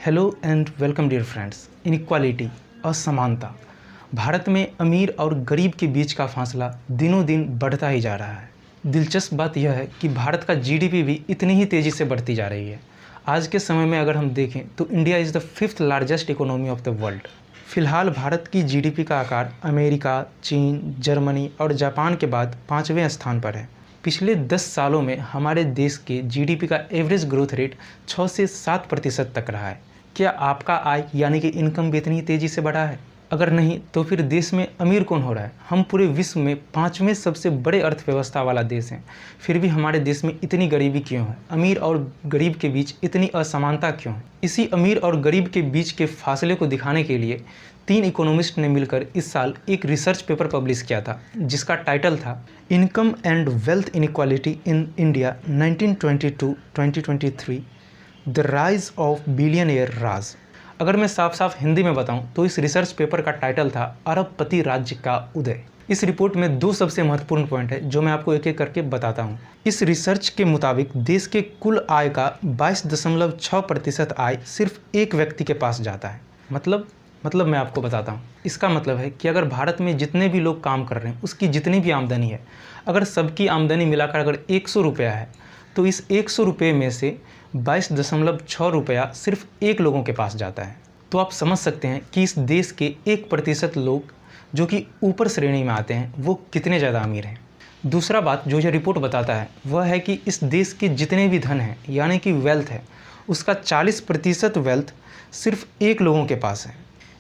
Hello and welcome dear friends. Inequality, असमानता, भारत में अमीर और गरीब के बीच का फासला दिनों दिन बढ़ता ही जा रहा है। दिलचस्प बात यह है कि भारत का जीडीपी भी इतनी ही तेज़ी से बढ़ती जा रही है। आज के समय में अगर हम देखें तो India is the 5th largest economy of the world. फिलहाल भारत की जीडीपी का आकार अमेरिका, चीन, जर्मनी और जापान के बाद 5वें स्थान पर है। पिछले 10 सालों में हमारे देश के जीडीपी का एवरेज ग्रोथ रेट 6 से 7% तक रहा है। क्या आपका आय यानी कि इनकम भी इतनी तेज़ी से बढ़ा है? अगर नहीं तो फिर देश में अमीर कौन हो रहा है? हम पूरे विश्व में 5वें सबसे बड़े अर्थव्यवस्था वाला देश हैं, फिर भी हमारे देश में इतनी गरीबी क्यों है? अमीर और गरीब के बीच इतनी असमानता क्यों है? इसी अमीर और गरीब के बीच के फासले को दिखाने के लिए 3 इकोनॉमिस्ट ने मिलकर इस साल एक रिसर्च पेपर पब्लिश किया था, जिसका टाइटल था income and wealth inequality in India 1922-2023, the rise of billionaire Raj. अगर मैं साफ साफ हिंदी में बताऊं तो इस रिसर्च पेपर का टाइटल था अरबपति राज्य का उदय। इस रिपोर्ट में 2 सबसे महत्वपूर्ण पॉइंट है जो मैं आपको एक एक करके बताता हूं। इस रिसर्च के मुताबिक देश के कुल आय का 22.6% आय सिर्फ एक व्यक्ति के पास जाता है। मतलब मैं आपको बताता हूँ। इसका मतलब है कि अगर भारत में जितने भी लोग काम कर रहे हैं उसकी जितनी भी आमदनी है, अगर सबकी आमदनी मिलाकर अगर 100 रुपया है तो इस 100 रुपये में से 22.6 रुपया सिर्फ एक लोगों के पास जाता है। तो आप समझ सकते हैं कि इस देश के 1% लोग जो कि ऊपर श्रेणी में आते हैं वो कितने ज़्यादा अमीर हैं। दूसरा बात जो यह रिपोर्ट बताता है वह है कि इस देश के जितने भी धन हैं यानी कि वेल्थ है, उसका 40% वेल्थ सिर्फ एक लोगों के पास है।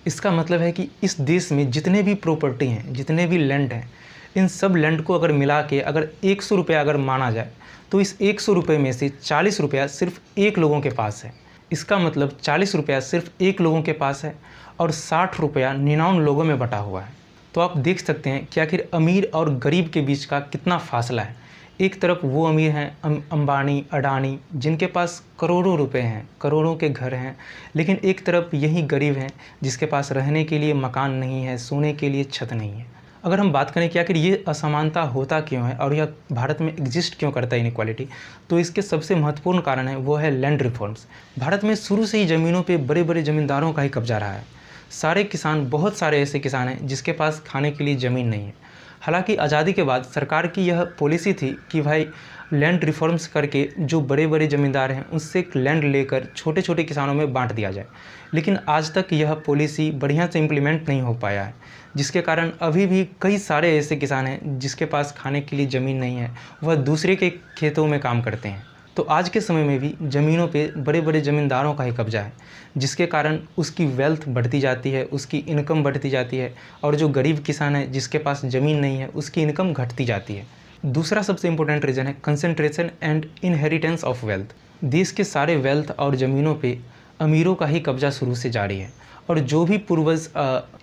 इसका मतलब है कि इस देश में जितने भी प्रॉपर्टी हैं, जितने भी लैंड हैं, इन सब लैंड को अगर मिला के अगर 100 रुपया अगर माना जाए तो इस 100 रुपये में से 40 रुपया सिर्फ एक लोगों के पास है। इसका मतलब 40 रुपया सिर्फ एक लोगों के पास है और 60 रुपया 99 लोगों में बटा हुआ है। तो आप देख सकते हैं कि आखिर अमीर और गरीब के बीच का कितना फासला है। एक तरफ वो अमीर हैं अंबानी, अडानी, जिनके पास करोड़ों रुपए हैं, करोड़ों के घर हैं, लेकिन एक तरफ यही गरीब हैं जिसके पास रहने के लिए मकान नहीं है, सोने के लिए छत नहीं है। अगर हम बात करें कि आखिर ये असमानता होता क्यों है और यह भारत में एग्जिस्ट क्यों करता है इनइक्वालिटी, तो इसके सबसे महत्वपूर्ण कारण है वो है लैंड रिफॉर्म्स। भारत में शुरू से ही ज़मीनों पे बड़े बड़े ज़मींदारों का ही कब्जा रहा है। सारे किसान, बहुत सारे ऐसे किसान हैं जिसके पास खाने के लिए ज़मीन नहीं है। हालांकि आज़ादी के बाद सरकार की यह पॉलिसी थी कि भाई लैंड रिफॉर्म्स करके जो बड़े बड़े ज़मींदार हैं उससे लैंड लेकर छोटे छोटे किसानों में बांट दिया जाए, लेकिन आज तक यह पॉलिसी बढ़िया से इम्प्लीमेंट नहीं हो पाया है, जिसके कारण अभी भी कई सारे ऐसे किसान हैं जिसके पास खाने के लिए ज़मीन नहीं है, वह दूसरे के खेतों में काम करते हैं। तो आज के समय में भी ज़मीनों पे बड़े बड़े ज़मींदारों का ही कब्जा है, जिसके कारण उसकी वेल्थ बढ़ती जाती है, उसकी इनकम बढ़ती जाती है, और जो गरीब किसान है जिसके पास ज़मीन नहीं है उसकी इनकम घटती जाती है। दूसरा सबसे इम्पोर्टेंट रीज़न है concentration and inheritance of wealth. देश के सारे वेल्थ और ज़मीनों पे अमीरों का ही कब्जा शुरू से जारी है, और जो भी पूर्वज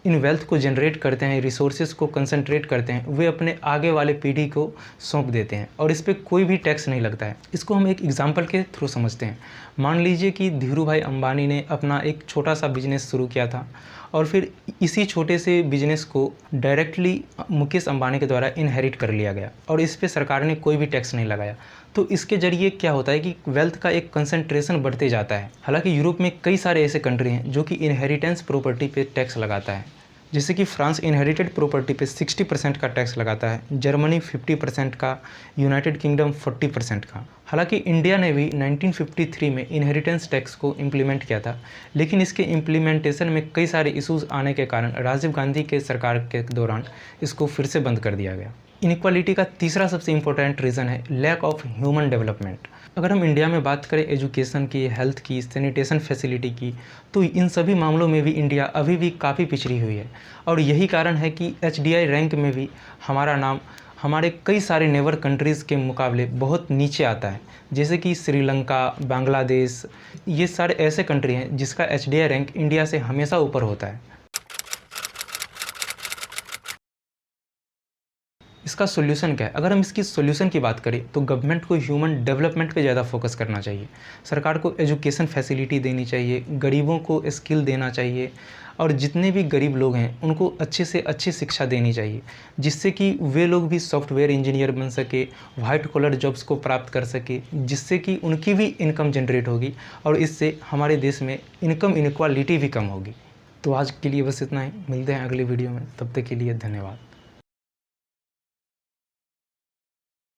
इन वेल्थ को जनरेट करते हैं, रिसोर्सेज को कंसंट्रेट करते हैं, वे अपने आगे वाले पीढ़ी को सौंप देते हैं और इस पर कोई भी टैक्स नहीं लगता है। इसको हम एक एग्जांपल के थ्रू समझते हैं। मान लीजिए कि धीरू भाई अंबानी ने अपना एक छोटा सा बिजनेस शुरू किया था और फिर इसी छोटे से बिजनेस को डायरेक्टली मुकेश अंबानी के द्वारा इनहेरिट कर लिया गया और इस पे सरकार ने कोई भी टैक्स नहीं लगाया। तो इसके ज़रिए क्या होता है कि वेल्थ का एक कंसंट्रेशन बढ़ते जाता है। हालांकि यूरोप में कई सारे ऐसे कंट्री हैं जो कि इनहेरिटेंस प्रॉपर्टी पे टैक्स लगाता है, जैसे कि फ्रांस इनहेरिटेड प्रॉपर्टी पे 60% का टैक्स लगाता है, जर्मनी 50% का, यूनाइटेड किंगडम 40% का। हालांकि इंडिया ने भी 1953 में इनहेरिटेंस टैक्स को इम्प्लीमेंट किया था, लेकिन इसके इम्प्लीमेंटेशन में कई सारे इश्यूज़ आने के कारण राजीव गांधी के सरकार के दौरान इसको फिर से बंद कर दिया गया। इनइक्वालिटी का तीसरा सबसे इम्पोर्टेंट रीज़न है लैक ऑफ ह्यूमन डेवलपमेंट। अगर हम इंडिया में बात करें एजुकेशन की, हेल्थ की, सैनिटेशन फैसिलिटी की, तो इन सभी मामलों में भी इंडिया अभी भी काफ़ी पिछड़ी हुई है, और यही कारण है कि HDI रैंक में भी हमारा नाम हमारे कई सारे नेबर कंट्रीज़ के मुकाबले बहुत नीचे आता है, जैसे कि श्रीलंका, बांग्लादेश, ये सारे ऐसे कंट्री हैं जिसका HDI रैंक इंडिया से हमेशा ऊपर होता है। इसका सॉल्यूशन क्या है? अगर हम इसकी सॉल्यूशन की बात करें तो गवर्नमेंट को ह्यूमन डेवलपमेंट पे ज़्यादा फोकस करना चाहिए। सरकार को एजुकेशन फैसिलिटी देनी चाहिए, गरीबों को स्किल देना चाहिए और जितने भी गरीब लोग हैं उनको अच्छे से अच्छी शिक्षा देनी चाहिए, जिससे कि वे लोग भी सॉफ्टवेयर इंजीनियर बन सके, वाइट कॉलर जॉब्स को प्राप्त कर सके, जिससे कि उनकी भी इनकम जनरेट होगी और इससे हमारे देश में इनकम इनक्वालिटी भी कम होगी। तो आज के लिए बस इतना ही, मिलते हैं अगली वीडियो में, तब तक के लिए धन्यवाद।